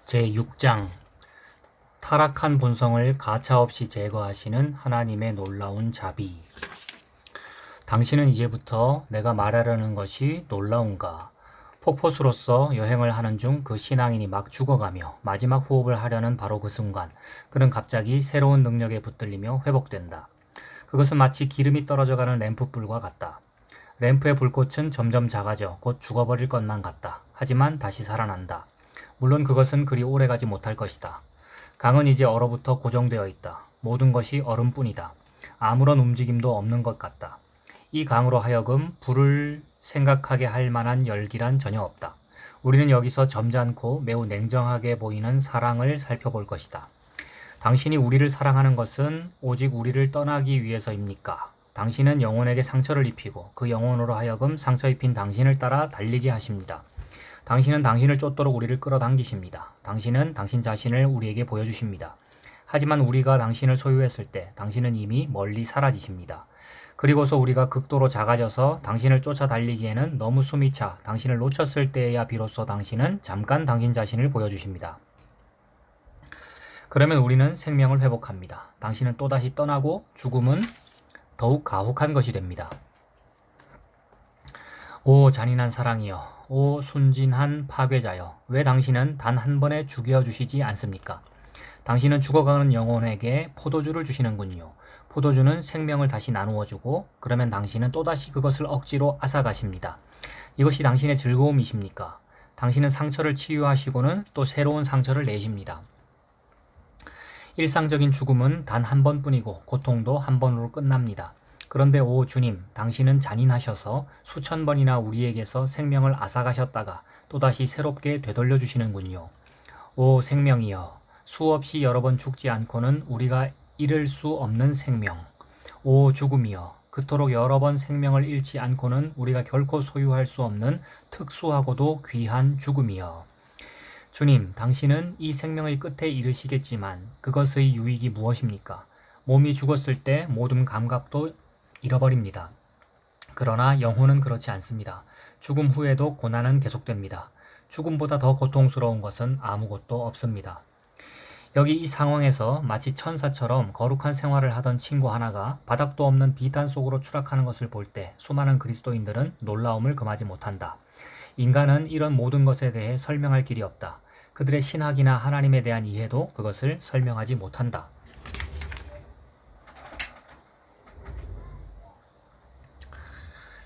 제6장 타락한 본성을 가차없이 제거하시는 하나님의 놀라운 자비. 당신은 이제부터 내가 말하려는 것이 놀라운가? 폭포수로서 여행을 하는 중 그 신앙인이 막 죽어가며 마지막 호흡을 하려는 바로 그 순간 그는 갑자기 새로운 능력에 붙들리며 회복된다. 그것은 마치 기름이 떨어져가는 램프불과 같다. 램프의 불꽃은 점점 작아져 곧 죽어버릴 것만 같다. 하지만 다시 살아난다. 물론 그것은 그리 오래가지 못할 것이다. 강은 이제 얼어붙어 고정되어 있다. 모든 것이 얼음뿐이다. 아무런 움직임도 없는 것 같다. 이 강으로 하여금 불을 생각하게 할 만한 열기란 전혀 없다. 우리는 여기서 점잖고 매우 냉정하게 보이는 사랑을 살펴볼 것이다. 당신이 우리를 사랑하는 것은 오직 우리를 떠나기 위해서입니까? 당신은 영혼에게 상처를 입히고 그 영혼으로 하여금 상처 입힌 당신을 따라 달리게 하십니다. 당신은 당신을 쫓도록 우리를 끌어당기십니다. 당신은 당신 자신을 우리에게 보여주십니다. 하지만 우리가 당신을 소유했을 때 당신은 이미 멀리 사라지십니다. 그리고서 우리가 극도로 작아져서 당신을 쫓아 달리기에는 너무 숨이 차 당신을 놓쳤을 때에야 비로소 당신은 잠깐 당신 자신을 보여주십니다. 그러면 우리는 생명을 회복합니다. 당신은 또다시 떠나고 죽음은 더욱 가혹한 것이 됩니다. 오 잔인한 사랑이여, 오 순진한 파괴자여, 왜 당신은 단 한 번에 죽여주시지 않습니까? 당신은 죽어가는 영혼에게 포도주를 주시는군요. 포도주는 생명을 다시 나누어주고 그러면 당신은 또다시 그것을 억지로 앗아가십니다. 이것이 당신의 즐거움이십니까? 당신은 상처를 치유하시고는 또 새로운 상처를 내십니다. 일상적인 죽음은 단 한 번뿐이고 고통도 한 번으로 끝납니다. 그런데 오 주님, 당신은 잔인하셔서 수천 번이나 우리에게서 생명을 앗아가셨다가 또다시 새롭게 되돌려 주시는군요. 오 생명이여, 수없이 여러 번 죽지 않고는 우리가 잃을 수 없는 생명. 오 죽음이여, 그토록 여러 번 생명을 잃지 않고는 우리가 결코 소유할 수 없는 특수하고도 귀한 죽음이여. 주님, 당신은 이 생명의 끝에 이르시겠지만 그것의 유익이 무엇입니까? 몸이 죽었을 때 모든 감각도 잃어버립니다. 그러나 영혼은 그렇지 않습니다. 죽음 후에도 고난은 계속됩니다. 죽음보다 더 고통스러운 것은 아무것도 없습니다. 여기 이 상황에서 마치 천사처럼 거룩한 생활을 하던 친구 하나가 바닥도 없는 비탄 속으로 추락하는 것을 볼 때 수많은 그리스도인들은 놀라움을 금하지 못한다. 인간은 이런 모든 것에 대해 설명할 길이 없다. 그들의 신학이나 하나님에 대한 이해도 그것을 설명하지 못한다.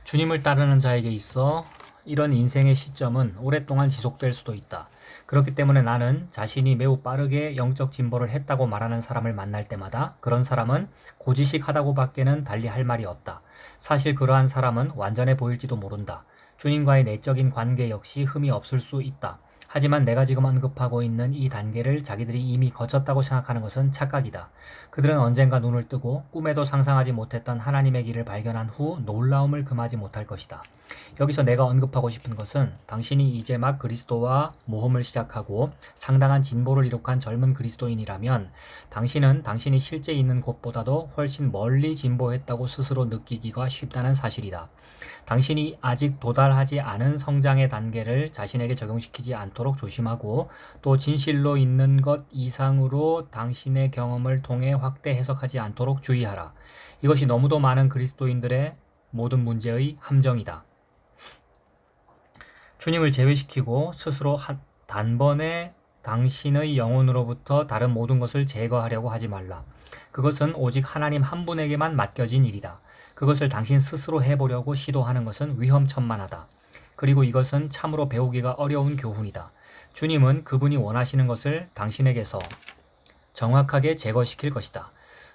주님을 따르는 자에게 있어 이런 인생의 시점은 오랫동안 지속될 수도 있다. 그렇기 때문에 나는 자신이 매우 빠르게 영적 진보를 했다고 말하는 사람을 만날 때마다 그런 사람은 고지식하다고 밖에는 달리 할 말이 없다. 사실 그러한 사람은 완전해 보일지도 모른다. 주님과의 내적인 관계 역시 흠이 없을 수 있다. 하지만 내가 지금 언급하고 있는 이 단계를 자기들이 이미 거쳤다고 생각하는 것은 착각이다. 그들은 언젠가 눈을 뜨고 꿈에도 상상하지 못했던 하나님의 길을 발견한 후 놀라움을 금하지 못할 것이다. 여기서 내가 언급하고 싶은 것은 당신이 이제 막 그리스도와 모험을 시작하고 상당한 진보를 이룩한 젊은 그리스도인이라면 당신은 당신이 실제 있는 곳보다도 훨씬 멀리 진보했다고 스스로 느끼기가 쉽다는 사실이다. 당신이 아직 도달하지 않은 성장의 단계를 자신에게 적용시키지 않도록 조심하고 또 진실로 있는 것 이상으로 당신의 경험을 통해 확대 해석하지 않도록 주의하라. 이것이 너무도 많은 그리스도인들의 모든 문제의 함정이다. 주님을 제외시키고 스스로 단번에 당신의 영혼으로부터 다른 모든 것을 제거하려고 하지 말라. 그것은 오직 하나님 한 분에게만 맡겨진 일이다. 그것을 당신 스스로 해보려고 시도하는 것은 위험천만하다. 그리고 이것은 참으로 배우기가 어려운 교훈이다. 주님은 그분이 원하시는 것을 당신에게서 정확하게 제거시킬 것이다.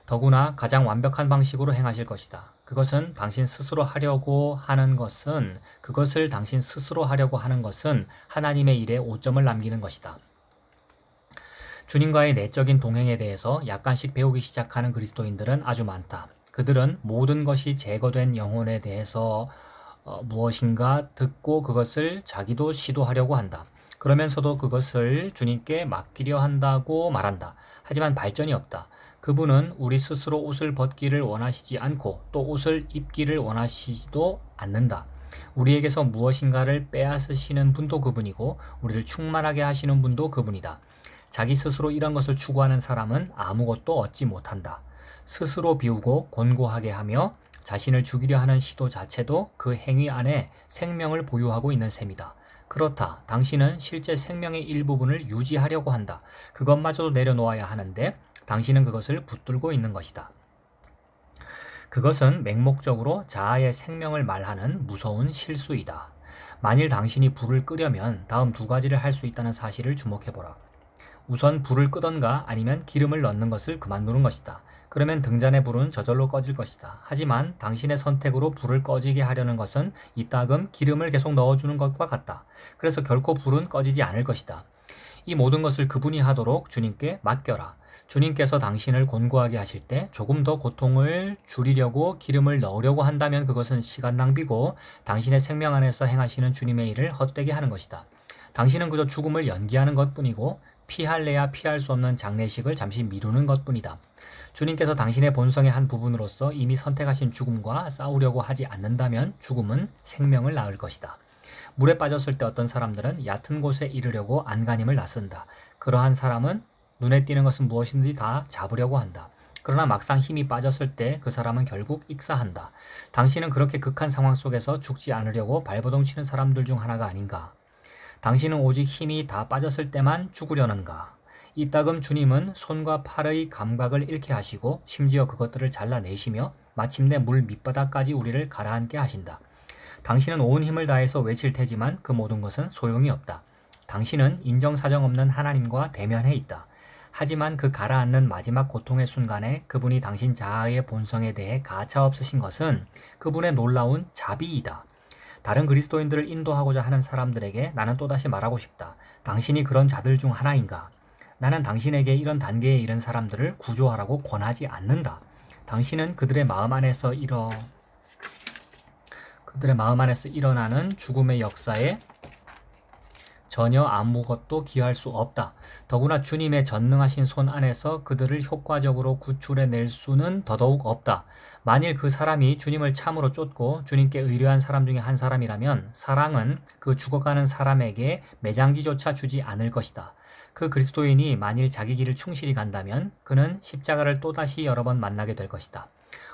더구나 가장 완벽한 방식으로 행하실 것이다. 그것을 당신 스스로 하려고 하는 것은 하나님의 일에 오점을 남기는 것이다. 주님과의 내적인 동행에 대해서 약간씩 배우기 시작하는 그리스도인들은 아주 많다. 그들은 모든 것이 제거된 영혼에 대해서 무엇인가 듣고 그것을 자기도 시도하려고 한다. 그러면서도 그것을 주님께 맡기려 한다고 말한다. 하지만 발전이 없다. 그분은 우리 스스로 옷을 벗기를 원하시지 않고 또 옷을 입기를 원하시지도 않는다. 우리에게서 무엇인가를 빼앗으시는 분도 그분이고 우리를 충만하게 하시는 분도 그분이다. 자기 스스로 이런 것을 추구하는 사람은 아무것도 얻지 못한다. 스스로 비우고 곤고하게 하며 자신을 죽이려 하는 시도 자체도 그 행위 안에 생명을 보유하고 있는 셈이다. 그렇다. 당신은 실제 생명의 일부분을 유지하려고 한다. 그것마저도 내려놓아야 하는데 당신은 그것을 붙들고 있는 것이다. 그것은 맹목적으로 자아의 생명을 말하는 무서운 실수이다. 만일 당신이 불을 끄려면 다음 두 가지를 할 수 있다는 사실을 주목해보라. 우선 불을 끄던가 아니면 기름을 넣는 것을 그만두는 것이다. 그러면 등잔의 불은 저절로 꺼질 것이다. 하지만 당신의 선택으로 불을 꺼지게 하려는 것은 이따금 기름을 계속 넣어주는 것과 같다. 그래서 결코 불은 꺼지지 않을 것이다. 이 모든 것을 그분이 하도록 주님께 맡겨라. 주님께서 당신을 곤고하게 하실 때 조금 더 고통을 줄이려고 기름을 넣으려고 한다면 그것은 시간 낭비고 당신의 생명 안에서 행하시는 주님의 일을 헛되게 하는 것이다. 당신은 그저 죽음을 연기하는 것뿐이고 피할래야 피할 수 없는 장례식을 잠시 미루는 것뿐이다. 주님께서 당신의 본성의 한 부분으로서 이미 선택하신 죽음과 싸우려고 하지 않는다면 죽음은 생명을 낳을 것이다. 물에 빠졌을 때 어떤 사람들은 얕은 곳에 이르려고 안간힘을 나쓴다. 그러한 사람은 눈에 띄는 것은 무엇이든지 다 잡으려고 한다. 그러나 막상 힘이 빠졌을 때 그 사람은 결국 익사한다. 당신은 그렇게 극한 상황 속에서 죽지 않으려고 발버둥 치는 사람들 중 하나가 아닌가? 당신은 오직 힘이 다 빠졌을 때만 죽으려는가? 이따금 주님은 손과 팔의 감각을 잃게 하시고 심지어 그것들을 잘라내시며 마침내 물 밑바닥까지 우리를 가라앉게 하신다. 당신은 온 힘을 다해서 외칠 테지만 그 모든 것은 소용이 없다. 당신은 인정사정 없는 하나님과 대면해 있다. 하지만 그 가라앉는 마지막 고통의 순간에 그분이 당신 자아의 본성에 대해 가차없으신 것은 그분의 놀라운 자비이다. 다른 그리스도인들을 인도하고자 하는 사람들에게 나는 또다시 말하고 싶다. 당신이 그런 자들 중 하나인가? 나는 당신에게 이런 단계에 이른 사람들을 구조하라고 권하지 않는다. 당신은 그들의 마음 안에서 일어나는 죽음의 역사에 전혀 아무것도 기여할 수 없다. 더구나 주님의 전능하신 손 안에서 그들을 효과적으로 구출해낼 수는 더더욱 없다. 만일 그 사람이 주님을 참으로 쫓고 주님께 의뢰한 사람 중에 한 사람이라면 사랑은 그 죽어가는 사람에게 매장지조차 주지 않을 것이다. 그 그리스도인이 만일 자기 길을 충실히 간다면 그는 십자가를 또다시 여러 번 만나게 될 것이다.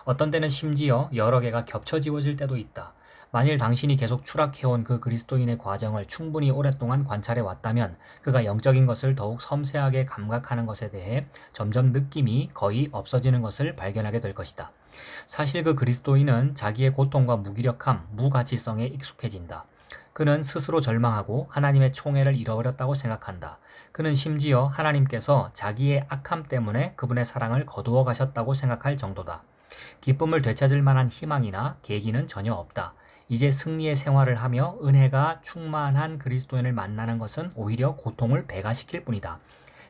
어떤 때는 심지어 여러 개가 겹쳐 지워질 때도 있다. 만일 당신이 계속 추락해온 그 그리스도인의 과정을 충분히 오랫동안 관찰해 왔다면 그가 영적인 것을 더욱 섬세하게 감각하는 것에 대해 점점 느낌이 거의 없어지는 것을 발견하게 될 것이다. 사실 그 그리스도인은 자기의 고통과 무기력함, 무가치성에 익숙해진다. 그는 스스로 절망하고 하나님의 총애를 잃어버렸다고 생각한다. 그는 심지어 하나님께서 자기의 악함 때문에 그분의 사랑을 거두어 가셨다고 생각할 정도다. 기쁨을 되찾을 만한 희망이나 계기는 전혀 없다. 이제 승리의 생활을 하며 은혜가 충만한 그리스도인을 만나는 것은 오히려 고통을 배가시킬 뿐이다.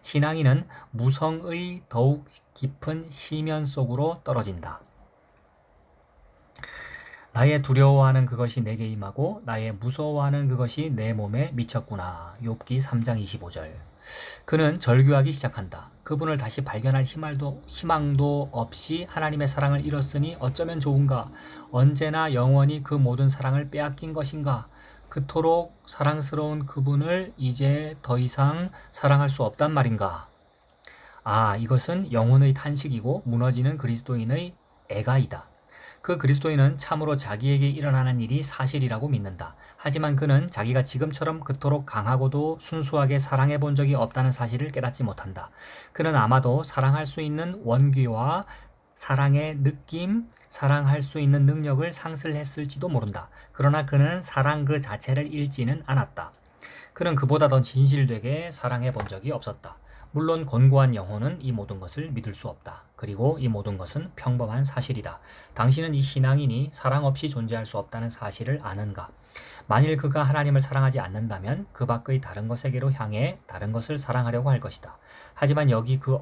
신앙인은 무성의 더욱 깊은 시면 속으로 떨어진다. 나의 두려워하는 그것이 내게 임하고 나의 무서워하는 그것이 내 몸에 미쳤구나. 욥기 3장 25절. 그는 절규하기 시작한다. 그분을 다시 발견할 희망도 없이 하나님의 사랑을 잃었으니 어쩌면 좋은가? 언제나 영원히 그 모든 사랑을 빼앗긴 것인가? 그토록 사랑스러운 그분을 이제 더 이상 사랑할 수 없단 말인가? 이것은 영혼의 탄식이고 무너지는 그리스도인의 애가이다. 그 그리스도인은 참으로 자기에게 일어나는 일이 사실이라고 믿는다. 하지만 그는 자기가 지금처럼 그토록 강하고도 순수하게 사랑해 본 적이 없다는 사실을 깨닫지 못한다. 그는 아마도 사랑할 수 있는 원기와 사랑의 느낌, 사랑할 수 있는 능력을 상실했을지도 모른다. 그러나 그는 사랑 그 자체를 잃지는 않았다. 그는 그보다 더 진실되게 사랑해 본 적이 없었다. 물론 곤고한 영혼은 이 모든 것을 믿을 수 없다. 그리고 이 모든 것은 평범한 사실이다. 당신은 이 신앙인이 사랑 없이 존재할 수 없다는 사실을 아는가? 만일 그가 하나님을 사랑하지 않는다면 그 밖의 다른 것에게로 향해 다른 것을 사랑하려고 할 것이다. 하지만 여기 그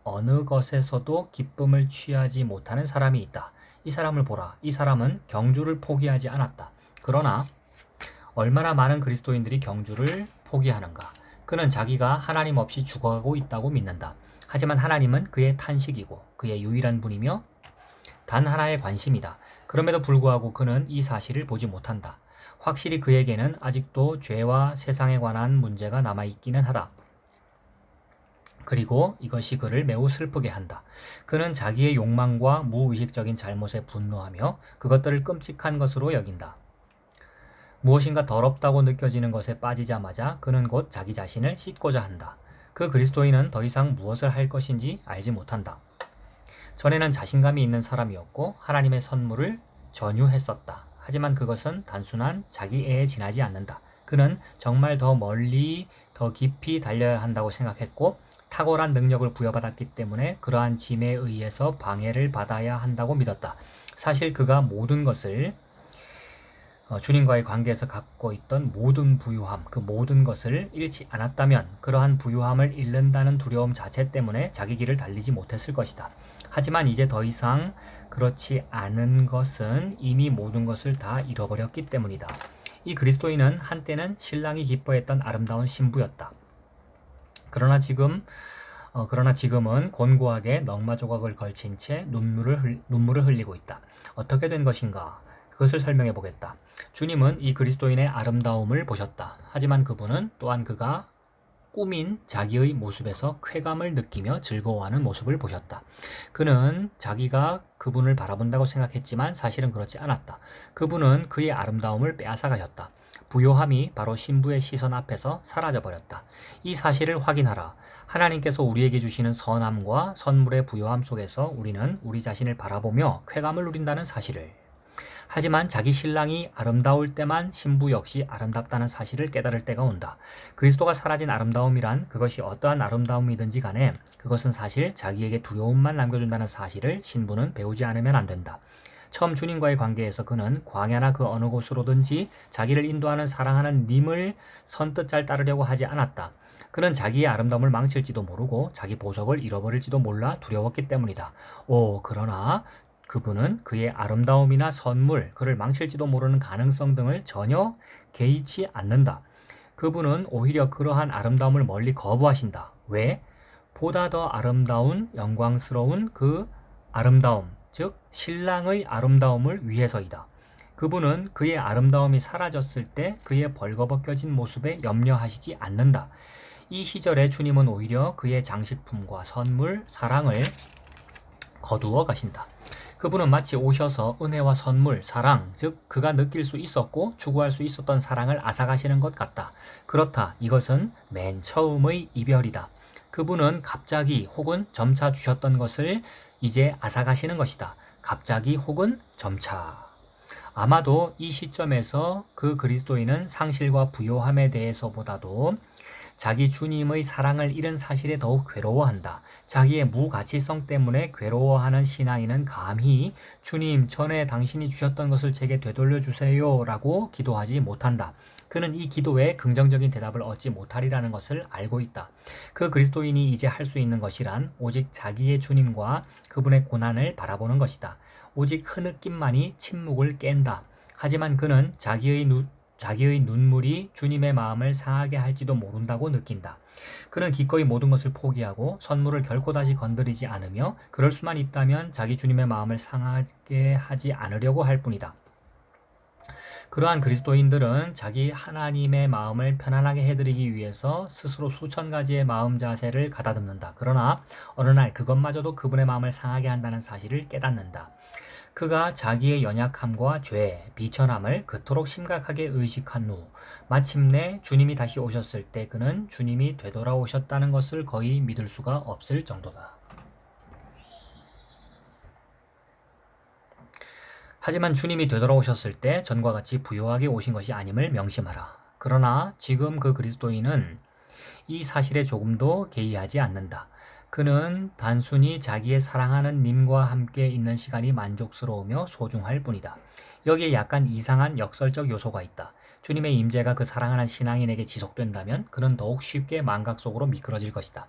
어느 것에서도 기쁨을 취하지 못하는 사람이 있다. 이 사람을 보라. 이 사람은 경주를 포기하지 않았다. 그러나 얼마나 많은 그리스도인들이 경주를 포기하는가? 그는 자기가 하나님 없이 죽어가고 있다고 믿는다. 하지만 하나님은 그의 탄식이고 그의 유일한 분이며 단 하나의 관심이다. 그럼에도 불구하고 그는 이 사실을 보지 못한다. 확실히 그에게는 아직도 죄와 세상에 관한 문제가 남아있기는 하다. 그리고 이것이 그를 매우 슬프게 한다. 그는 자기의 욕망과 무의식적인 잘못에 분노하며 그것들을 끔찍한 것으로 여긴다. 무엇인가 더럽다고 느껴지는 것에 빠지자마자 그는 곧 자기 자신을 씻고자 한다. 그 그리스도인은 더 이상 무엇을 할 것인지 알지 못한다. 전에는 자신감이 있는 사람이었고 하나님의 선물을 전유했었다. 하지만 그것은 단순한 자기애에 지나지 않는다. 그는 정말 더 멀리, 더 깊이 달려야 한다고 생각했고 탁월한 능력을 부여받았기 때문에 그러한 짐에 의해서 방해를 받아야 한다고 믿었다. 사실 그가 모든 것을 주님과의 관계에서 갖고 있던 모든 부유함, 그 모든 것을 잃지 않았다면 그러한 부유함을 잃는다는 두려움 자체 때문에 자기 길을 달리지 못했을 것이다. 하지만 이제 더 이상 그렇지 않은 것은 이미 모든 것을 다 잃어버렸기 때문이다. 이 그리스도인은 한때는 신랑이 기뻐했던 아름다운 신부였다. 그러나 지금은 곤고하게 넝마 조각을 걸친 채 눈물을 흘리고 있다. 어떻게 된 것인가? 그것을 설명해 보겠다. 주님은 이 그리스도인의 아름다움을 보셨다. 하지만 그분은 또한 그가 꾸민 자기의 모습에서 쾌감을 느끼며 즐거워하는 모습을 보셨다. 그는 자기가 그분을 바라본다고 생각했지만 사실은 그렇지 않았다. 그분은 그의 아름다움을 빼앗아 가셨다. 부요함이 바로 신부의 시선 앞에서 사라져버렸다. 이 사실을 확인하라. 하나님께서 우리에게 주시는 선함과 선물의 부요함 속에서 우리는 우리 자신을 바라보며 쾌감을 누린다는 사실을. 하지만 자기 신랑이 아름다울 때만 신부 역시 아름답다는 사실을 깨달을 때가 온다. 그리스도가 사라진 아름다움이란 그것이 어떠한 아름다움이든지 간에 그것은 사실 자기에게 두려움만 남겨준다는 사실을 신부는 배우지 않으면 안 된다. 처음 주님과의 관계에서 그는 광야나 그 어느 곳으로든지 자기를 인도하는 사랑하는 님을 선뜻 잘 따르려고 하지 않았다. 그는 자기의 아름다움을 망칠지도 모르고 자기 보석을 잃어버릴지도 몰라 두려웠기 때문이다. 그러나 그분은 그의 아름다움이나 선물, 그를 망칠지도 모르는 가능성 등을 전혀 개의치 않는다. 그분은 오히려 그러한 아름다움을 멀리 거부하신다. 왜? 보다 더 아름다운, 영광스러운 그 아름다움, 즉 신랑의 아름다움을 위해서이다. 그분은 그의 아름다움이 사라졌을 때 그의 벌거벗겨진 모습에 염려하시지 않는다. 이 시절에 주님은 오히려 그의 장식품과 선물, 사랑을 거두어 가신다. 그분은 마치 오셔서 은혜와 선물, 사랑, 즉 그가 느낄 수 있었고 추구할 수 있었던 사랑을 앗아가시는 것 같다. 그렇다. 이것은 맨 처음의 이별이다. 그분은 갑자기 혹은 점차 주셨던 것을 이제 앗아가시는 것이다. 갑자기 혹은 점차. 아마도 이 시점에서 그 그리스도인은 상실과 부요함에 대해서보다도 자기 주님의 사랑을 잃은 사실에 더욱 괴로워한다. 자기의 무가치성 때문에 괴로워하는 신앙인은 감히 주님, 전에 당신이 주셨던 것을 제게 되돌려 주세요 라고 기도하지 못한다. 그는 이 기도에 긍정적인 대답을 얻지 못하리라는 것을 알고 있다. 그 그리스도인이 이제 할 수 있는 것이란 오직 자기의 주님과 그분의 고난을 바라보는 것이다. 오직 흐느낌만이 침묵을 깬다. 하지만 그는 자기의 눈물이 주님의 마음을 상하게 할지도 모른다고 느낀다. 그는 기꺼이 모든 것을 포기하고 선물을 결코 다시 건드리지 않으며 그럴 수만 있다면 자기 주님의 마음을 상하게 하지 않으려고 할 뿐이다. 그러한 그리스도인들은 자기 하나님의 마음을 편안하게 해드리기 위해서 스스로 수천 가지의 마음 자세를 가다듬는다. 그러나 어느 날 그것마저도 그분의 마음을 상하게 한다는 사실을 깨닫는다. 그가 자기의 연약함과 죄, 비천함을 그토록 심각하게 의식한 후 마침내 주님이 다시 오셨을 때 그는 주님이 되돌아오셨다는 것을 거의 믿을 수가 없을 정도다. 하지만 주님이 되돌아오셨을 때 전과 같이 부요하게 오신 것이 아님을 명심하라. 그러나 지금 그 그리스도인은 이 사실에 조금도 개의하지 않는다. 그는 단순히 자기의 사랑하는 님과 함께 있는 시간이 만족스러우며 소중할 뿐이다. 여기에 약간 이상한 역설적 요소가 있다. 주님의 임재가 그 사랑하는 신앙인에게 지속된다면 그는 더욱 쉽게 망각 속으로 미끄러질 것이다.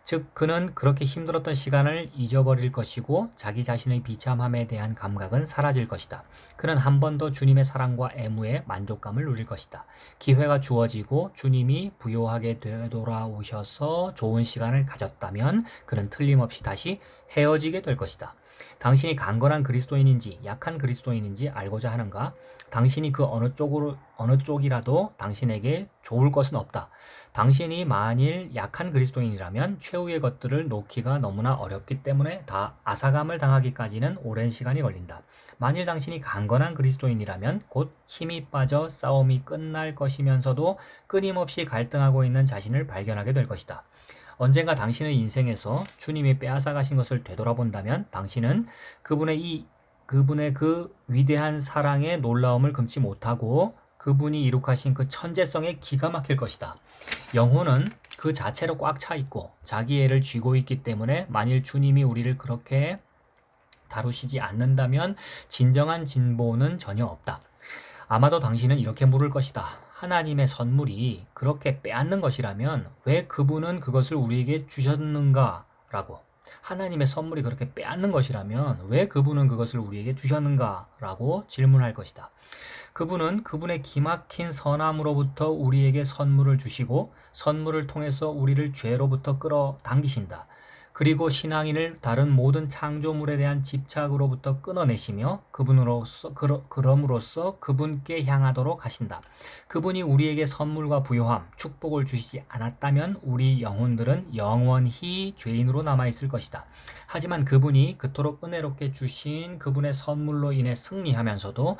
즉 그는 그렇게 힘들었던 시간을 잊어버릴 것이고 자기 자신의 비참함에 대한 감각은 사라질 것이다. 그는 한 번 더 주님의 사랑과 애무에 만족감을 누릴 것이다. 기회가 주어지고 주님이 부요하게 되돌아오셔서 좋은 시간을 가졌다면 그는 틀림없이 다시 헤어지게 될 것이다. 당신이 강건한 그리스도인인지 약한 그리스도인인지 알고자 하는가? 당신이 그 어느 쪽이라도 당신에게 좋을 것은 없다. 당신이 만일 약한 그리스도인이라면 최후의 것들을 놓기가 너무나 어렵기 때문에 다 아사감을 당하기까지는 오랜 시간이 걸린다. 만일 당신이 강건한 그리스도인이라면 곧 힘이 빠져 싸움이 끝날 것이면서도 끊임없이 갈등하고 있는 자신을 발견하게 될 것이다. 언젠가 당신의 인생에서 주님이 빼앗아 가신 것을 되돌아본다면 당신은 그분의 그 위대한 사랑의 놀라움을 금치 못하고 그분이 이룩하신 그 천재성에 기가 막힐 것이다. 영혼은 그 자체로 꽉 차 있고 자기 애를 쥐고 있기 때문에 만일 주님이 우리를 그렇게 다루시지 않는다면 진정한 진보는 전혀 없다. 아마도 당신은 이렇게 물을 것이다. 하나님의 선물이 그렇게 빼앗는 것이라면 왜 그분은 그것을 우리에게 주셨는가? 라고. 하나님의 선물이 그렇게 빼앗는 것이라면 왜 그분은 그것을 우리에게 주셨는가? 라고 질문할 것이다. 그분은 그분의 기막힌 선함으로부터 우리에게 선물을 주시고 선물을 통해서 우리를 죄로부터 끌어당기신다. 그리고 신앙인을 다른 모든 창조물에 대한 집착으로부터 끊어내시며 그럼으로써 그분께 향하도록 하신다. 그분이 우리에게 선물과 부요함, 축복을 주시지 않았다면 우리 영혼들은 영원히 죄인으로 남아있을 것이다. 하지만 그분이 그토록 은혜롭게 주신 그분의 선물로 인해 승리하면서도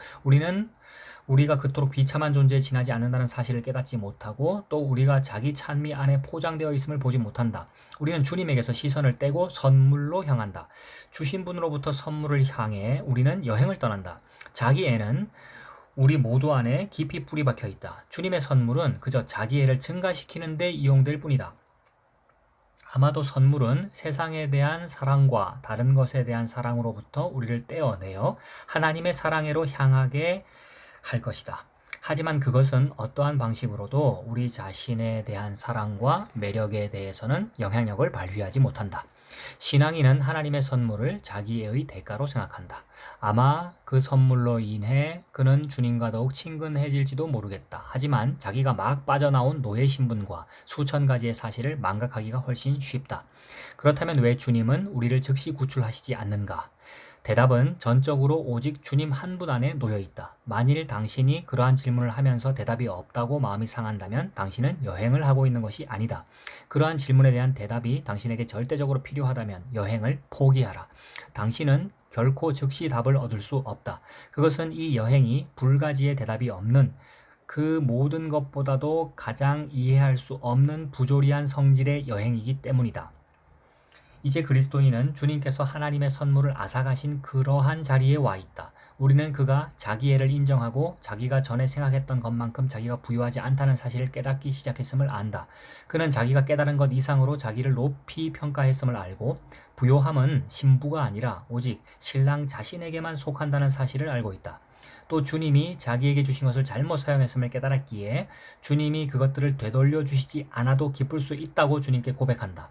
우리가 그토록 비참한 존재에 지나지 않는다는 사실을 깨닫지 못하고 또 우리가 자기 찬미 안에 포장되어 있음을 보지 못한다. 우리는 주님에게서 시선을 떼고 선물로 향한다. 주신 분으로부터 선물을 향해 우리는 여행을 떠난다. 자기 애는 우리 모두 안에 깊이 뿌리 박혀 있다. 주님의 선물은 그저 자기 애를 증가시키는 데 이용될 뿐이다. 아마도 선물은 세상에 대한 사랑과 다른 것에 대한 사랑으로부터 우리를 떼어내어 하나님의 사랑으로 향하게 할 것이다. 하지만 그것은 어떠한 방식으로도 우리 자신에 대한 사랑과 매력에 대해서는 영향력을 발휘하지 못한다. 신앙인은 하나님의 선물을 자기의 대가로 생각한다. 아마 그 선물로 인해 그는 주님과 더욱 친근해질지도 모르겠다. 하지만 자기가 막 빠져나온 노예 신분과 수천 가지의 사실을 망각하기가 훨씬 쉽다. 그렇다면 왜 주님은 우리를 즉시 구출하시지 않는가? 대답은 전적으로 오직 주님 한 분 안에 놓여 있다. 만일 당신이 그러한 질문을 하면서 대답이 없다고 마음이 상한다면 당신은 여행을 하고 있는 것이 아니다. 그러한 질문에 대한 대답이 당신에게 절대적으로 필요하다면 여행을 포기하라. 당신은 결코 즉시 답을 얻을 수 없다. 그것은 이 여행이 불가지의 대답이 없는 그 모든 것보다도 가장 이해할 수 없는 부조리한 성질의 여행이기 때문이다. 이제 그리스도인은 주님께서 하나님의 선물을 앗아가신 그러한 자리에 와 있다. 우리는 그가 자기 애를 인정하고 자기가 전에 생각했던 것만큼 자기가 부유하지 않다는 사실을 깨닫기 시작했음을 안다. 그는 자기가 깨달은 것 이상으로 자기를 높이 평가했음을 알고 부요함은 신부가 아니라 오직 신랑 자신에게만 속한다는 사실을 알고 있다. 또 주님이 자기에게 주신 것을 잘못 사용했음을 깨달았기에 주님이 그것들을 되돌려 주시지 않아도 기쁠 수 있다고 주님께 고백한다.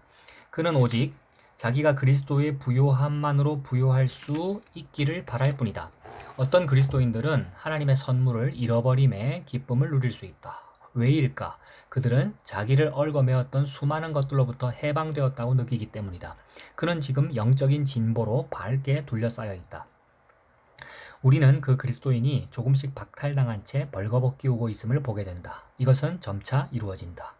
그는 오직 자기가 그리스도의 부요함만으로 부요할 수 있기를 바랄 뿐이다. 어떤 그리스도인들은 하나님의 선물을 잃어버림에 기쁨을 누릴 수 있다. 왜일까? 그들은 자기를 얽어매었던 수많은 것들로부터 해방되었다고 느끼기 때문이다. 그는 지금 영적인 진보로 밝게 둘러싸여 있다. 우리는 그 그리스도인이 조금씩 박탈당한 채 벌거벗기 오고 있음을 보게 된다. 이것은 점차 이루어진다.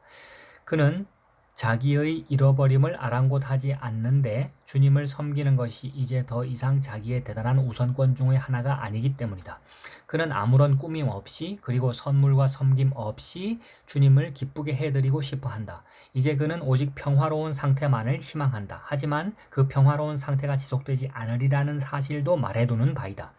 그는 자기의 잃어버림을 아랑곳하지 않는데 주님을 섬기는 것이 이제 더 이상 자기의 대단한 우선권 중의 하나가 아니기 때문이다. 그는 아무런 꾸밈 없이 그리고 선물과 섬김 없이 주님을 기쁘게 해드리고 싶어 한다. 이제 그는 오직 평화로운 상태만을 희망한다. 하지만 그 평화로운 상태가 지속되지 않으리라는 사실도 말해두는 바이다.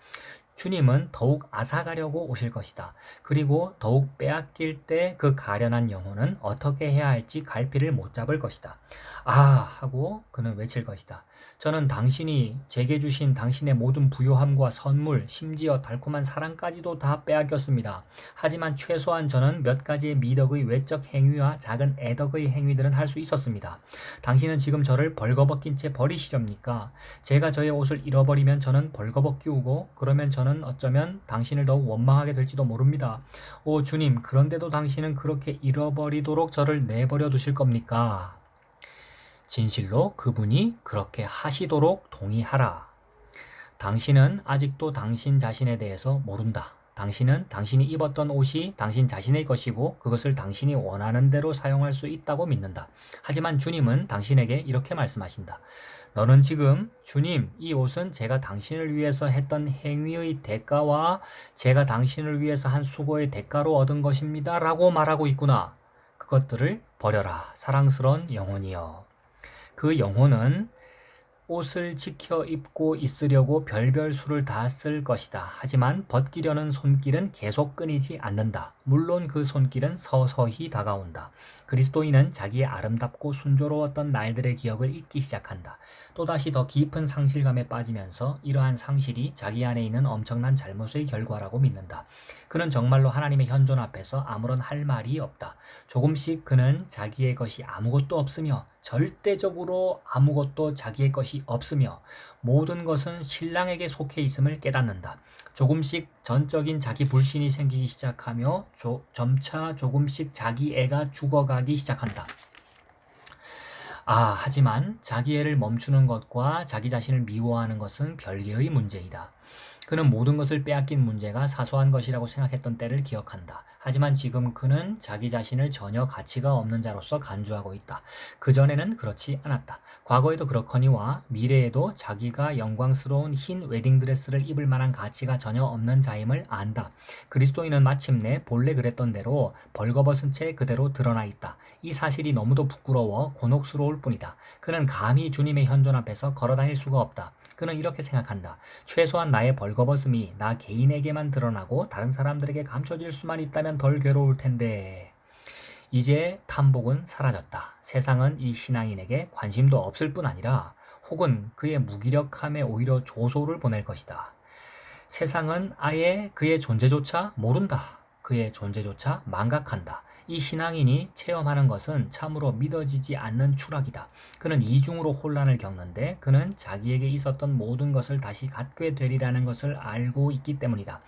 주님은 더욱 앗아가려고 오실 것이다. 그리고 더욱 빼앗길 때 그 가련한 영혼은 어떻게 해야 할지 갈피를 못 잡을 것이다. 아 하고 그는 외칠 것이다. 저는 당신이 제게 주신 당신의 모든 부요함과 선물, 심지어 달콤한 사랑까지도 다 빼앗겼습니다. 하지만 최소한 저는 몇 가지의 미덕의 외적 행위와 작은 애덕의 행위들은 할 수 있었습니다. 당신은 지금 저를 벌거벗긴 채 버리시렵니까? 제가 저의 옷을 잃어버리면 저는 벌거벗기우고 그러면 저는 어쩌면 당신을 더욱 원망하게 될지도 모릅니다. 오 주님, 그런데도 당신은 그렇게 잃어버리도록 저를 내버려 두실 겁니까? 진실로 그분이 그렇게 하시도록 동의하라. 당신은 아직도 당신 자신에 대해서 모른다. 당신은 당신이 입었던 옷이 당신 자신의 것이고 그것을 당신이 원하는 대로 사용할 수 있다고 믿는다. 하지만 주님은 당신에게 이렇게 말씀하신다. 너는 지금 주님, 이 옷은 제가 당신을 위해서 했던 행위의 대가와 제가 당신을 위해서 한 수고의 대가로 얻은 것입니다 라고 말하고 있구나. 그것들을 버려라, 사랑스러운 영혼이여. 그 영혼은 옷을 지켜 입고 있으려고 별별 수를 다 쓸 것이다. 하지만 벗기려는 손길은 계속 끊이지 않는다. 물론 그 손길은 서서히 다가온다. 그리스도인은 자기의 아름답고 순조로웠던 날들의 기억을 잊기 시작한다. 또다시 더 깊은 상실감에 빠지면서 이러한 상실이 자기 안에 있는 엄청난 잘못의 결과라고 믿는다. 그는 정말로 하나님의 현존 앞에서 아무런 할 말이 없다. 조금씩 그는 자기의 것이 아무것도 없으며 절대적으로 아무것도 자기의 것이 없으며 모든 것은 신랑에게 속해 있음을 깨닫는다. 조금씩 전적인 자기 불신이 생기기 시작하며 점차 조금씩 자기 애가 죽어가기 시작한다. 하지만 자기 애를 멈추는 것과 자기 자신을 미워하는 것은 별개의 문제이다. 그는 모든 것을 빼앗긴 문제가 사소한 것이라고 생각했던 때를 기억한다. 하지만 지금 그는 자기 자신을 전혀 가치가 없는 자로서 간주하고 있다. 그전에는 그렇지 않았다. 과거에도 그렇거니와 미래에도 자기가 영광스러운 흰 웨딩드레스를 입을 만한 가치가 전혀 없는 자임을 안다. 그리스도인은 마침내 본래 그랬던 대로 벌거벗은 채 그대로 드러나 있다. 이 사실이 너무도 부끄러워 곤혹스러울 뿐이다. 그는 감히 주님의 현존 앞에서 걸어다닐 수가 없다. 그는 이렇게 생각한다. 최소한 나의 벌거벗음이 나 개인에게만 드러나고 다른 사람들에게 감춰질 수만 있다면 덜 괴로울 텐데. 이제 탐복은 사라졌다. 세상은 이 신앙인에게 관심도 없을 뿐 아니라 혹은 그의 무기력함에 오히려 조소를 보낼 것이다. 세상은 아예 그의 존재조차 모른다. 그의 존재조차 망각한다. 이 신앙인이 체험하는 것은 참으로 믿어지지 않는 추락이다. 그는 이중으로 혼란을 겪는데 그는 자기에게 있었던 모든 것을 다시 갖게 되리라는 것을 알고 있기 때문이다.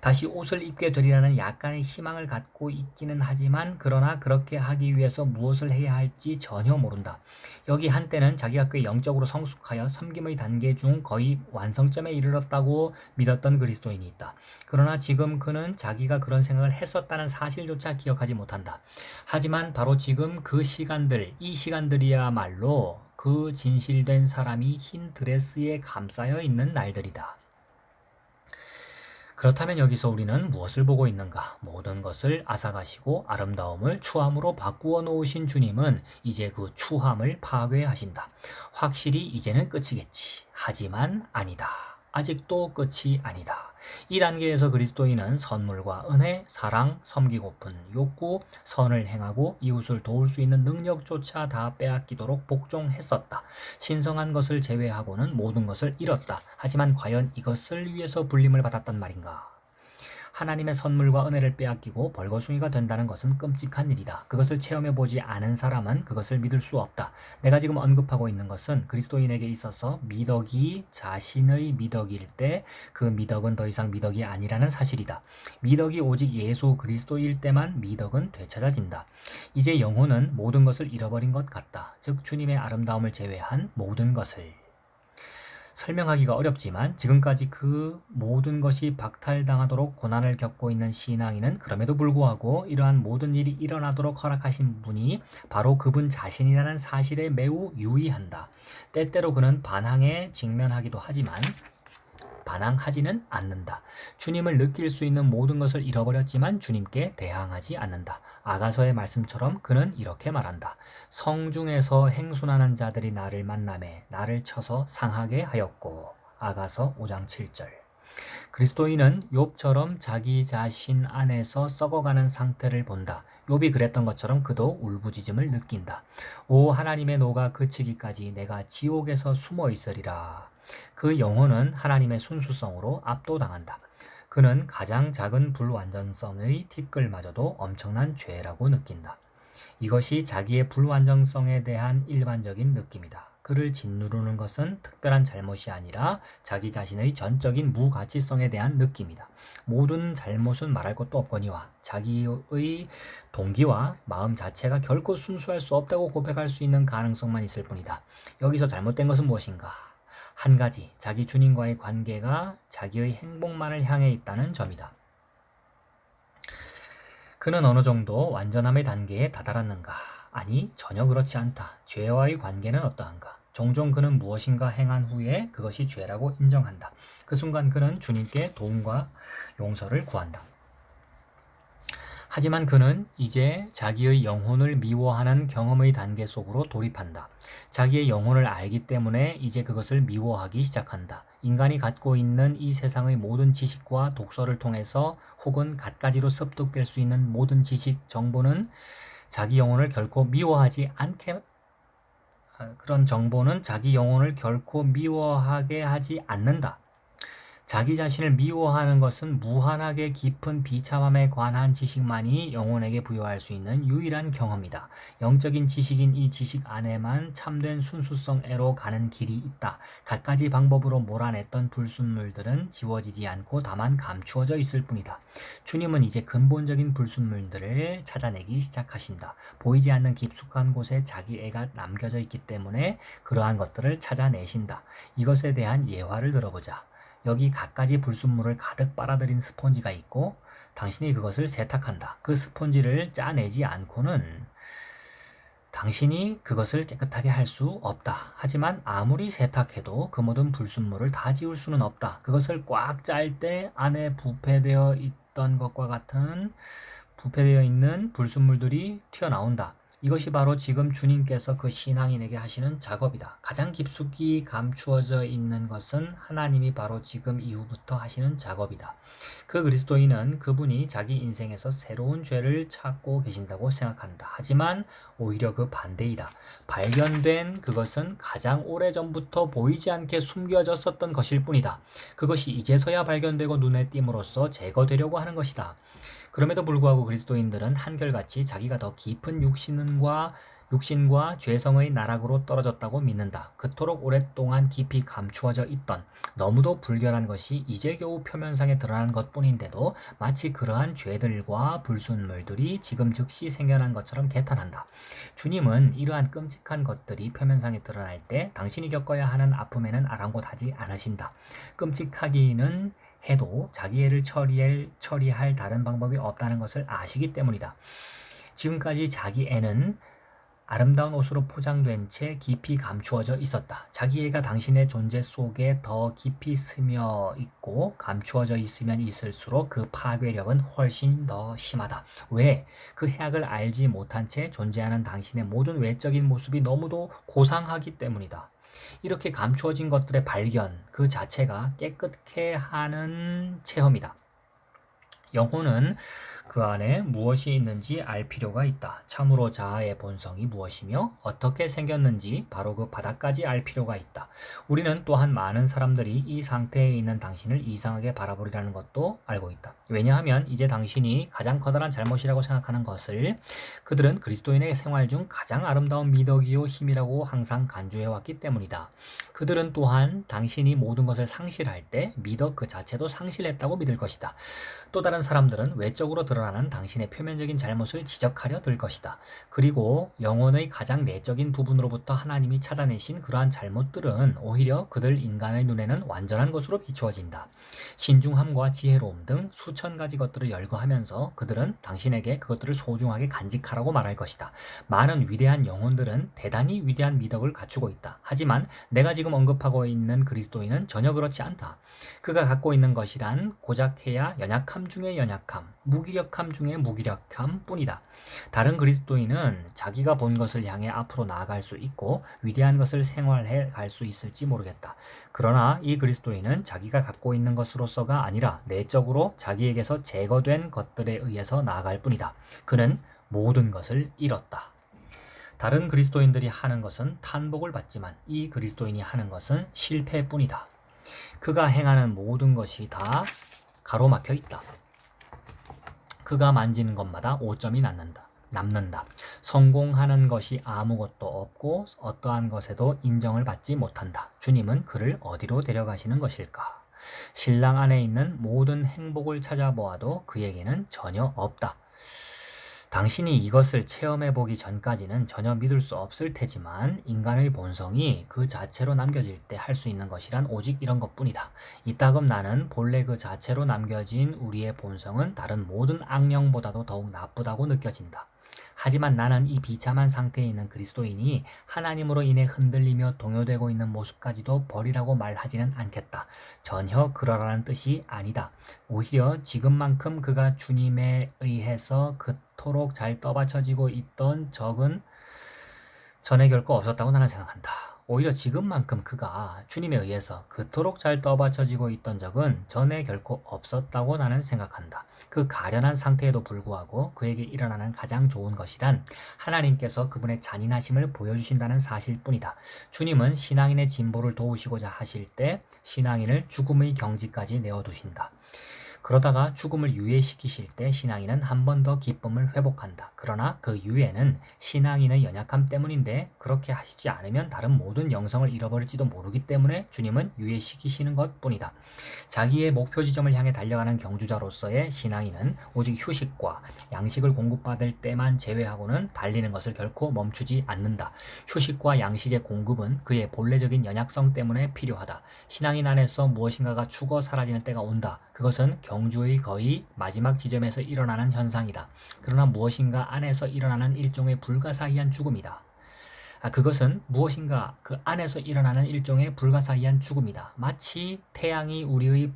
다시 옷을 입게 되리라는 약간의 희망을 갖고 있기는 하지만 그러나 그렇게 하기 위해서 무엇을 해야 할지 전혀 모른다. 여기 한때는 자기가 꽤 영적으로 성숙하여 섬김의 단계 중 거의 완성점에 이르렀다고 믿었던 그리스도인이 있다. 그러나 지금 그는 자기가 그런 생각을 했었다는 사실조차 기억하지 못한다. 하지만 바로 지금 그 시간들, 이 시간들이야말로 그 진실된 사람이 흰 드레스에 감싸여 있는 날들이다. 그렇다면 여기서 우리는 무엇을 보고 있는가? 모든 것을 앗아가시고 아름다움을 추함으로 바꾸어 놓으신 주님은 이제 그 추함을 파괴하신다. 확실히 이제는 끝이겠지. 하지만 아니다. 아직도 끝이 아니다. 이 단계에서 그리스도인은 선물과 은혜, 사랑, 섬기고픈 욕구, 선을 행하고 이웃을 도울 수 있는 능력조차 다 빼앗기도록 복종했었다. 신성한 것을 제외하고는 모든 것을 잃었다. 하지만 과연 이것을 위해서 불림을 받았단 말인가? 하나님의 선물과 은혜를 빼앗기고 벌거숭이가 된다는 것은 끔찍한 일이다. 그것을 체험해보지 않은 사람은 그것을 믿을 수 없다. 내가 지금 언급하고 있는 것은 그리스도인에게 있어서 미덕이 자신의 미덕일 때 그 미덕은 더 이상 미덕이 아니라는 사실이다. 미덕이 오직 예수 그리스도일 때만 미덕은 되찾아진다. 이제 영혼은 모든 것을 잃어버린 것 같다. 즉 주님의 아름다움을 제외한 모든 것을. 설명하기가 어렵지만 지금까지 그 모든 것이 박탈당하도록 고난을 겪고 있는 신앙인은 그럼에도 불구하고 이러한 모든 일이 일어나도록 허락하신 분이 바로 그분 자신이라는 사실에 매우 유의한다. 때때로 그는 반항에 직면하기도 하지만 반항하지는 않는다. 주님을 느낄 수 있는 모든 것을 잃어버렸지만 주님께 대항하지 않는다. 아가서의 말씀처럼 그는 이렇게 말한다. 성중에서 행순하는 자들이 나를 만나매 나를 쳐서 상하게 하였고. 아가서 5장 7절. 그리스도인은 욥처럼 자기 자신 안에서 썩어가는 상태를 본다. 욥이 그랬던 것처럼 그도 울부짖음을 느낀다. 오 하나님의 노가 그치기까지 내가 지옥에서 숨어 있으리라. 그 영혼은 하나님의 순수성으로 압도당한다. 그는 가장 작은 불완전성의 티끌마저도 엄청난 죄라고 느낀다. 이것이 자기의 불완전성에 대한 일반적인 느낌이다. 그를 짓누르는 것은 특별한 잘못이 아니라 자기 자신의 전적인 무가치성에 대한 느낌이다. 모든 잘못은 말할 것도 없거니와 자기의 동기와 마음 자체가 결코 순수할 수 없다고 고백할 수 있는 가능성만 있을 뿐이다. 여기서 잘못된 것은 무엇인가? 한 가지, 자기 주님과의 관계가 자기의 행복만을 향해 있다는 점이다. 그는 어느 정도 완전함의 단계에 다다랐는가? 아니, 전혀 그렇지 않다. 죄와의 관계는 어떠한가? 종종 그는 무엇인가 행한 후에 그것이 죄라고 인정한다. 그 순간 그는 주님께 도움과 용서를 구한다. 하지만 그는 이제 자기의 영혼을 미워하는 경험의 단계 속으로 돌입한다. 자기의 영혼을 알기 때문에 이제 그것을 미워하기 시작한다. 인간이 갖고 있는 이 세상의 모든 지식과 독서를 통해서 혹은 갖가지로 습득될 수 있는 모든 지식, 정보는 자기 영혼을 결코 미워하지 않게 그런 정보는 자기 영혼을 결코 미워하게 하지 않는다. 자기 자신을 미워하는 것은 무한하게 깊은 비참함에 관한 지식만이 영혼에게 부여할 수 있는 유일한 경험이다. 영적인 지식인 이 지식 안에만 참된 순수성애로 가는 길이 있다. 갖가지 방법으로 몰아냈던 불순물들은 지워지지 않고 다만 감추어져 있을 뿐이다. 주님은 이제 근본적인 불순물들을 찾아내기 시작하신다. 보이지 않는 깊숙한 곳에 자기 애가 남겨져 있기 때문에 그러한 것들을 찾아내신다. 이것에 대한 예화를 들어보자. 여기 갖가지 불순물을 가득 빨아들인 스폰지가 있고 당신이 그것을 세탁한다. 그 스폰지를 짜내지 않고는 당신이 그것을 깨끗하게 할 수 없다. 하지만 아무리 세탁해도 그 모든 불순물을 다 지울 수는 없다. 그것을 꽉 짤 때 안에 부패되어 있던 것과 같은 부패되어 있는 불순물들이 튀어나온다. 이것이 바로 지금 주님께서 그 신앙인에게 하시는 작업이다. 가장 깊숙이 감추어져 있는 것은 하나님이 바로 지금 이후부터 하시는 작업이다. 그 그리스도인은 그분이 자기 인생에서 새로운 죄를 찾고 계신다고 생각한다. 하지만 오히려 그 반대이다. 발견된 그것은 가장 오래전부터 보이지 않게 숨겨졌었던 것일 뿐이다. 그것이 이제서야 발견되고 눈에 띄므로써 제거되려고 하는 것이다. 그럼에도 불구하고 그리스도인들은 한결같이 자기가 더 깊은 육신과 죄성의 나락으로 떨어졌다고 믿는다. 그토록 오랫동안 깊이 감추어져 있던 너무도 불결한 것이 이제 겨우 표면상에 드러난 것뿐인데도 마치 그러한 죄들과 불순물들이 지금 즉시 생겨난 것처럼 개탄한다. 주님은 이러한 끔찍한 것들이 표면상에 드러날 때 당신이 겪어야 하는 아픔에는 아랑곳하지 않으신다. 끔찍하기는 해도 자기 애를 처리할 다른 방법이 없다는 것을 아시기 때문이다. 지금까지 자기 애는 아름다운 옷으로 포장된 채 깊이 감추어져 있었다. 자기 애가 당신의 존재 속에 더 깊이 스며 있고 감추어져 있으면 있을수록 그 파괴력은 훨씬 더 심하다. 왜? 그 해악을 알지 못한 채 존재하는 당신의 모든 외적인 모습이 너무도 고상하기 때문이다. 이렇게 감추어진 것들의 발견, 그 자체가 깨끗해 하는 체험이다. 영혼은 그 안에 무엇이 있는지 알 필요가 있다. 참으로 자아의 본성이 무엇이며 어떻게 생겼는지 바로 그 바닥까지 알 필요가 있다. 우리는 또한 많은 사람들이 이 상태에 있는 당신을 이상하게 바라보리라는 것도 알고 있다. 왜냐하면 이제 당신이 가장 커다란 잘못이라고 생각하는 것을 그들은 그리스도인의 생활 중 가장 아름다운 미덕이요 힘이라고 항상 간주해왔기 때문이다. 그들은 또한 당신이 모든 것을 상실할 때 미덕 그 자체도 상실했다고 믿을 것이다. 또 다른 사람들은 외적으로 드러나는 당신의 표면적인 잘못을 지적하려 들 것이다. 그리고 영혼의 가장 내적인 부분으로부터 하나님이 찾아내신 그러한 잘못들은 오히려 그들 인간의 눈에는 완전한 것으로 비추어진다. 신중함과 지혜로움 등 수천 가지 것들을 열거하면서 그들은 당신에게 그것들을 소중하게 간직하라고 말할 것이다. 많은 위대한 영혼들은 대단히 위대한 미덕을 갖추고 있다. 하지만 내가 지금 언급하고 있는 그리스도인은 전혀 그렇지 않다. 그가 갖고 있는 것이란 고작해야 연약함 중에 중에 연약함, 무기력함 중에 무기력함 뿐이다. 다른 그리스도인은 자기가 본 것을 향해 앞으로 나아갈 수 있고 위대한 것을 생활해 갈 수 있을지 모르겠다. 그러나 이 그리스도인은 자기가 갖고 있는 것으로서가 아니라 내적으로 자기에게서 제거된 것들에 의해서 나아갈 뿐이다. 그는 모든 것을 잃었다. 다른 그리스도인들이 하는 것은 탄복을 받지만 이 그리스도인이 하는 것은 실패뿐이다. 그가 행하는 모든 것이 다 가로막혀 있다. 그가 만지는 것마다 오점이 남는다. 성공하는 것이 아무것도 없고 어떠한 것에도 인정을 받지 못한다. 주님은 그를 어디로 데려가시는 것일까? 신랑 안에 있는 모든 행복을 찾아보아도 그에게는 전혀 없다. 당신이 이것을 체험해 보기 전까지는 전혀 믿을 수 없을 테지만 인간의 본성이 그 자체로 남겨질 때 할 수 있는 것이란 오직 이런 것뿐이다. 이따금 나는 본래 그 자체로 남겨진 우리의 본성은 다른 모든 악령보다도 더욱 나쁘다고 느껴진다. 하지만 나는 이 비참한 상태에 있는 그리스도인이 하나님으로 인해 흔들리며 동요되고 있는 모습까지도 버리라고 말하지는 않겠다. 전혀 그러라는 뜻이 아니다. 오히려 지금만큼 그가 주님에 의해서 그토록 잘 떠받쳐지고 있던 적은 전에 결코 없었다고 나는 생각한다. 오히려 지금만큼 그가 주님에 의해서 그토록 잘 떠받쳐지고 있던 적은 전에 결코 없었다고 나는 생각한다. 그 가련한 상태에도 불구하고 그에게 일어나는 가장 좋은 것이란 하나님께서 그분의 잔인하심을 보여주신다는 사실뿐이다. 주님은 신앙인의 진보를 도우시고자 하실 때 신앙인을 죽음의 경지까지 내어두신다. 그러다가 죽음을 유예시키실 때 신앙인은 한 번 더 기쁨을 회복한다. 그러나 그 유예는 신앙인의 연약함 때문인데 그렇게 하시지 않으면 다른 모든 영성을 잃어버릴지도 모르기 때문에 주님은 유예시키시는 것뿐이다. 자기의 목표 지점을 향해 달려가는 경주자로서의 신앙인은 오직 휴식과 양식을 공급받을 때만 제외하고는 달리는 것을 결코 멈추지 않는다. 휴식과 양식의 공급은 그의 본래적인 연약성 때문에 필요하다. 신앙인 안에서 무엇인가가 죽어 사라지는 때가 온다. 그것은 경주의 거의 마지막 지점에서 일어나는 현상이다. 그러나 무엇인가 안에서 일어나는 일종의 불가사의한 죽음이다. 그것은 무엇인가 그 안에서 일어나는 일종의 불가사의한 죽음이다. 마치 태양이 우리의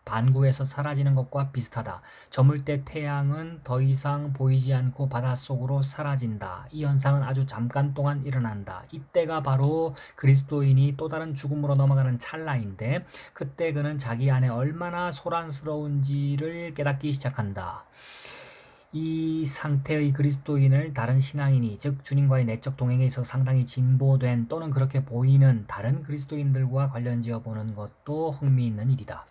반구에서 사라지는 것과 비슷하다. 저물 때 태양은 더 이상 보이지 않고 바닷속으로 사라진다. 이 현상은 아주 잠깐 동안 일어난다. 이때가 바로 그리스도인이 또 다른 죽음으로 넘어가는 찰나인데 그때 그는 자기 안에 얼마나 소란스러운지를 깨닫기 시작한다. 이 상태의 그리스도인을 다른 신앙인이 즉 주님과의 내적 동행에 있어서 상당히 진보된 또는 그렇게 보이는 다른 그리스도인들과 관련지어 보는 것도 흥미있는 일이다.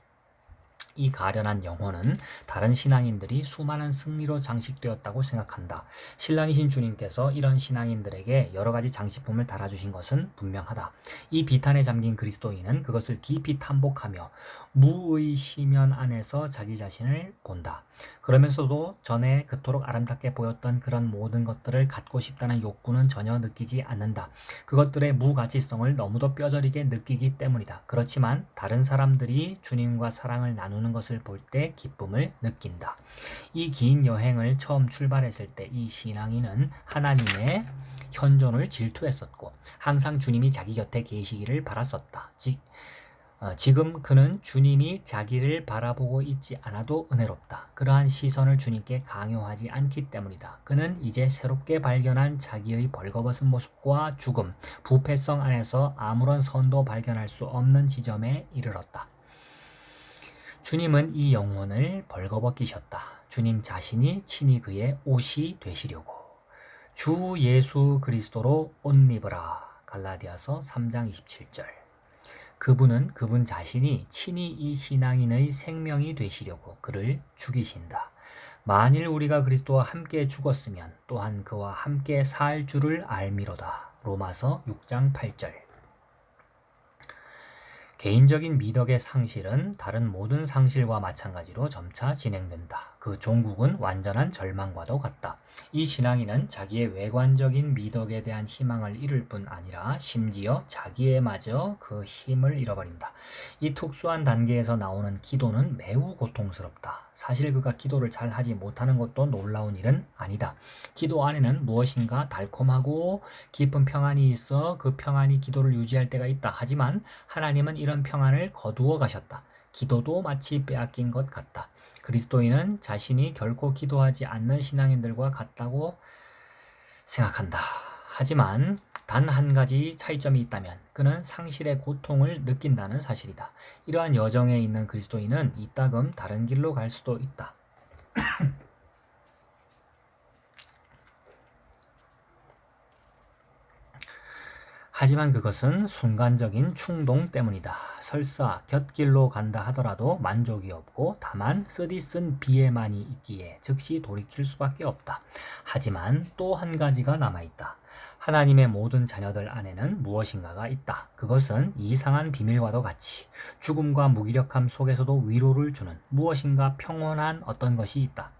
이 가련한 영혼은 다른 신앙인들이 수많은 승리로 장식되었다고 생각한다. 신랑이신 주님께서 이런 신앙인들에게 여러 가지 장식품을 달아주신 것은 분명하다. 이 비탄에 잠긴 그리스도인은 그것을 깊이 탐복하며 무의 시면 안에서 자기 자신을 본다. 그러면서도 전에 그토록 아름답게 보였던 그런 모든 것들을 갖고 싶다는 욕구는 전혀 느끼지 않는다. 그것들의 무가치성을 너무도 뼈저리게 느끼기 때문이다. 그렇지만 다른 사람들이 주님과 사랑을 나누는 것을 볼 때 기쁨을 느낀다. 이 긴 여행을 처음 출발했을 때 이 신앙인은 하나님의 현존을 질투했었고 항상 주님이 자기 곁에 계시기를 바랐었다. 지금 그는 주님이 자기를 바라보고 있지 않아도 은혜롭다. 그러한 시선을 주님께 강요하지 않기 때문이다. 그는 이제 새롭게 발견한 자기의 벌거벗은 모습과 죽음, 부패성 안에서 아무런 선도 발견할 수 없는 지점에 이르렀다. 주님은 이 영혼을 벌거벗기셨다. 주님 자신이 친히 그의 옷이 되시려고. 주 예수 그리스도로 옷 입으라. 갈라디아서 3장 27절. 그분은 그분 자신이 친히 이 신앙인의 생명이 되시려고 그를 죽이신다. 만일 우리가 그리스도와 함께 죽었으면 또한 그와 함께 살 줄을 알미로다. 로마서 6장 8절. 개인적인 미덕의 상실은 다른 모든 상실과 마찬가지로 점차 진행된다. 그 종국은 완전한 절망과도 같다. 이 신앙인은 자기의 외관적인 미덕에 대한 희망을 잃을 뿐 아니라 심지어 자기에마저 그 힘을 잃어버린다. 이 특수한 단계에서 나오는 기도는 매우 고통스럽다. 사실 그가 기도를 잘 하지 못하는 것도 놀라운 일은 아니다. 기도 안에는 무엇인가 달콤하고 깊은 평안이 있어 그 평안이 기도를 유지할 때가 있다. 하지만 하나님은 이런 평안을 거두어 가셨다. 기도도 마치 빼앗긴 것 같다. 그리스도인은 자신이 결코 기도하지 않는 신앙인들과 같다고 생각한다. 하지만 단 한 가지 차이점이 있다면 그는 상실의 고통을 느낀다는 사실이다. 이러한 여정에 있는 그리스도인은 이따금 다른 길로 갈 수도 있다. 하지만 그것은 순간적인 충동 때문이다. 설사 곁길로 간다 하더라도 만족이 없고 다만 쓰디쓴 비애만이 있기에 즉시 돌이킬 수밖에 없다. 하지만 또 한 가지가 남아있다. 하나님의 모든 자녀들 안에는 무엇인가가 있다. 그것은 이상한 비밀과도 같이 죽음과 무기력함 속에서도 위로를 주는 무엇인가 평온한 어떤 것이 있다.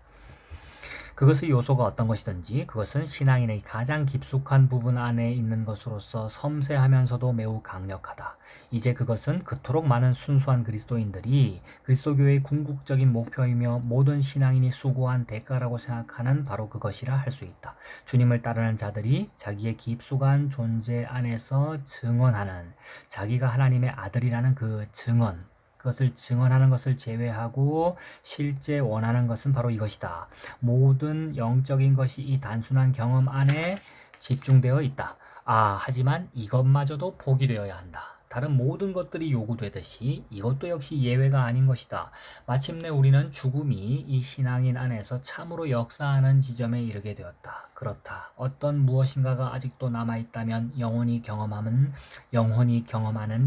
그것의 요소가 어떤 것이든지 그것은 신앙인의 가장 깊숙한 부분 안에 있는 것으로서 섬세하면서도 매우 강력하다. 이제 그것은 그토록 많은 순수한 그리스도인들이 그리스도교의 궁극적인 목표이며 모든 신앙인이 수고한 대가라고 생각하는 바로 그것이라 할 수 있다. 주님을 따르는 자들이 자기의 깊숙한 존재 안에서 증언하는 자기가 하나님의 아들이라는 그 증언, 그것을 증언하는 것을 제외하고 실제 원하는 것은 바로 이것이다. 모든 영적인 것이 이 단순한 경험 안에 집중되어 있다. 하지만 이것마저도 포기되어야 한다. 다른 모든 것들이 요구되듯이 이것도 역시 예외가 아닌 것이다. 마침내 우리는 죽음이 이 신앙인 안에서 참으로 역사하는 지점에 이르게 되었다. 그렇다. 어떤 무엇인가가 아직도 남아있다면 영혼이 경험하는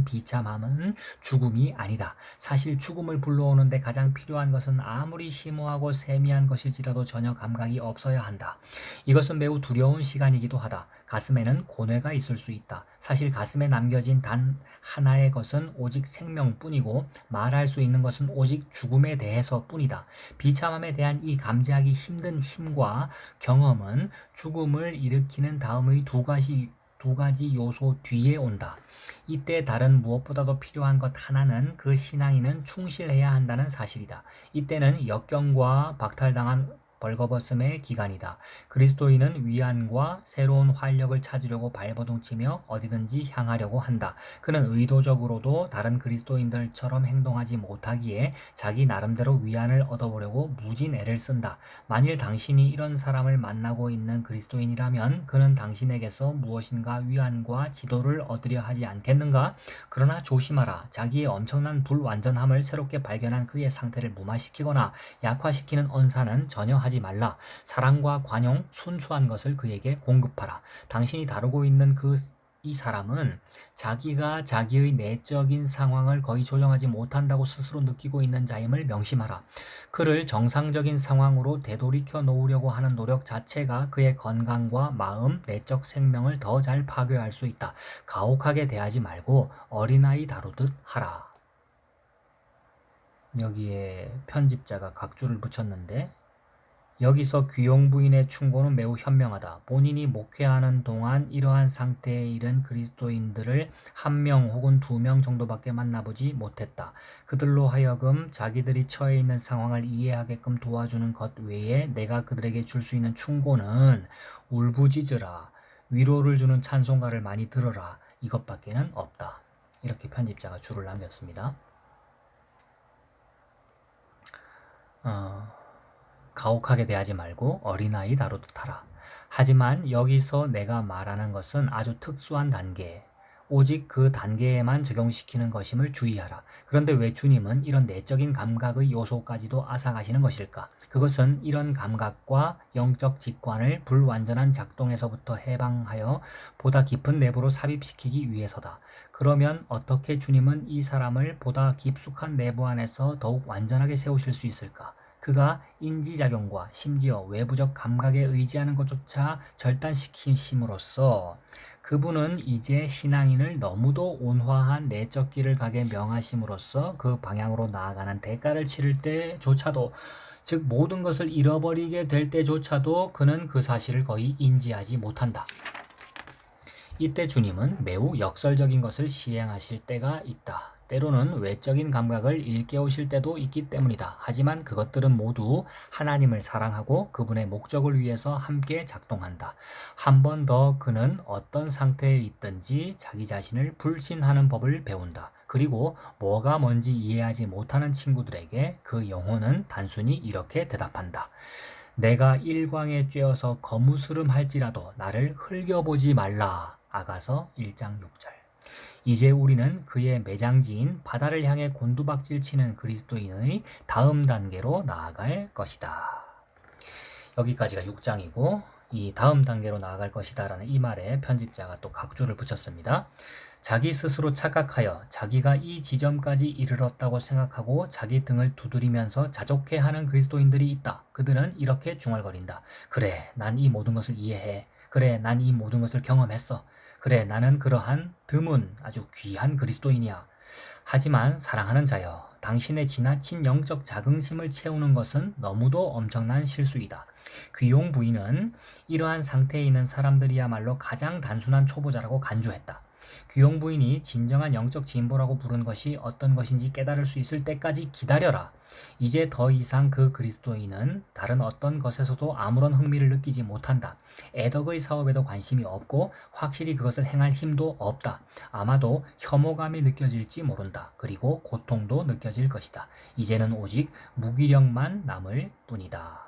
비참함은 죽음이 아니다. 사실 죽음을 불러오는데 가장 필요한 것은 아무리 심오하고 세미한 것일지라도 전혀 감각이 없어야 한다. 이것은 매우 두려운 시간이기도 하다. 가슴에는 고뇌가 있을 수 있다. 사실 가슴에 남겨진 단 하나의 것은 오직 생명뿐이고 말할 수 있는 것은 오직 죽음에 대해서 뿐이다. 비참함에 대한 이 감지하기 힘든 힘과 경험은 죽음을 일으키는 다음의 두 가지 요소 뒤에 온다. 이때 다른 무엇보다도 필요한 것 하나는 그 신앙인은 충실해야 한다는 사실이다. 이때는 역경과 박탈당한 벌거벗음의 기간이다. 그리스도인은 위안과 새로운 활력을 찾으려고 발버둥치며 어디든지 향하려고 한다. 그는 의도적으로도 다른 그리스도인들처럼 행동하지 못하기에 자기 나름대로 위안을 얻어보려고 무진 애를 쓴다. 만일 당신이 이런 사람을 만나고 있는 그리스도인이라면 그는 당신에게서 무엇인가 위안과 지도를 얻으려 하지 않겠는가? 그러나 조심하라. 자기의 엄청난 불완전함을 새롭게 발견한 그의 상태를 무마시키거나 약화시키는 언사는 전혀 하지 말라. 사랑과 관용, 순수한 것을 그에게 공급하라. 당신이 다루고 있는 이 사람은 자기가 자기의 내적인 상황을 거의 조정하지 못한다고 스스로 느끼고 있는 자임을 명심하라. 그를 정상적인 상황으로 되돌이켜 놓으려고 하는 노력 자체가 그의 건강과 마음, 내적 생명을 더 잘 파괴할 수 있다. 가혹하게 대하지 말고 어린아이 다루듯 하라. 여기에 편집자가 각주를 붙였는데 여기서 귀용 부인의 충고는 매우 현명하다. 본인이 목회하는 동안 이러한 상태에 이른 그리스도인들을 1명 혹은 2명 정도밖에 만나보지 못했다. 그들로 하여금 자기들이 처해 있는 상황을 이해하게끔 도와주는 것 외에 내가 그들에게 줄 수 있는 충고는 울부짖으라, 위로를 주는 찬송가를 많이 들어라, 이것밖에는 없다. 이렇게 편집자가 줄을 남겼습니다. 가혹하게 대하지 말고 어린아이 다루듯 하라. 하지만 여기서 내가 말하는 것은 아주 특수한 단계, 오직 그 단계에만 적용시키는 것임을 주의하라. 그런데 왜 주님은 이런 내적인 감각의 요소까지도 앗아가시는 것일까? 그것은 이런 감각과 영적 직관을 불완전한 작동에서부터 해방하여 보다 깊은 내부로 삽입시키기 위해서다. 그러면 어떻게 주님은 이 사람을 보다 깊숙한 내부 안에서 더욱 완전하게 세우실 수 있을까? 그가 인지작용과 심지어 외부적 감각에 의지하는 것조차 절단시키심으로써 그분은 이제 신앙인을 너무도 온화한 내적 길을 가게 명하심으로써 그 방향으로 나아가는 대가를 치를 때조차도, 즉 모든 것을 잃어버리게 될 때조차도 그는 그 사실을 거의 인지하지 못한다. 이때 주님은 매우 역설적인 것을 시행하실 때가 있다. 때로는 외적인 감각을 일깨우실 때도 있기 때문이다. 하지만 그것들은 모두 하나님을 사랑하고 그분의 목적을 위해서 함께 작동한다. 한 번 더 그는 어떤 상태에 있든지 자기 자신을 불신하는 법을 배운다. 그리고 뭐가 뭔지 이해하지 못하는 친구들에게 그 영혼은 단순히 이렇게 대답한다. 내가 일광에 쬐어서 거무스름 할지라도 나를 흘겨보지 말라. 아가서 1장 6절. 이제 우리는 그의 매장지인 바다를 향해 곤두박질 치는 그리스도인의 다음 단계로 나아갈 것이다. 여기까지가 6장이고 이 다음 단계로 나아갈 것이다 라는 이 말에 편집자가 또 각주를 붙였습니다. 자기 스스로 착각하여 자기가 이 지점까지 이르렀다고 생각하고 자기 등을 두드리면서 자족해하는 그리스도인들이 있다. 그들은 이렇게 중얼거린다. 그래, 난 이 모든 것을 이해해. 그래, 난 이 모든 것을 경험했어. 그래, 나는 그러한 드문 아주 귀한 그리스도인이야. 하지만 사랑하는 자여, 당신의 지나친 영적 자긍심을 채우는 것은 너무도 엄청난 실수이다. 귀용 부인은 이러한 상태에 있는 사람들이야말로 가장 단순한 초보자라고 간주했다. 귀용 부인이 진정한 영적 진보라고 부른 것이 어떤 것인지 깨달을 수 있을 때까지 기다려라. 이제 더 이상 그 그리스도인은 다른 어떤 것에서도 아무런 흥미를 느끼지 못한다. 애덕의 사업에도 관심이 없고 확실히 그것을 행할 힘도 없다. 아마도 혐오감이 느껴질지 모른다. 그리고 고통도 느껴질 것이다. 이제는 오직 무기력만 남을 뿐이다.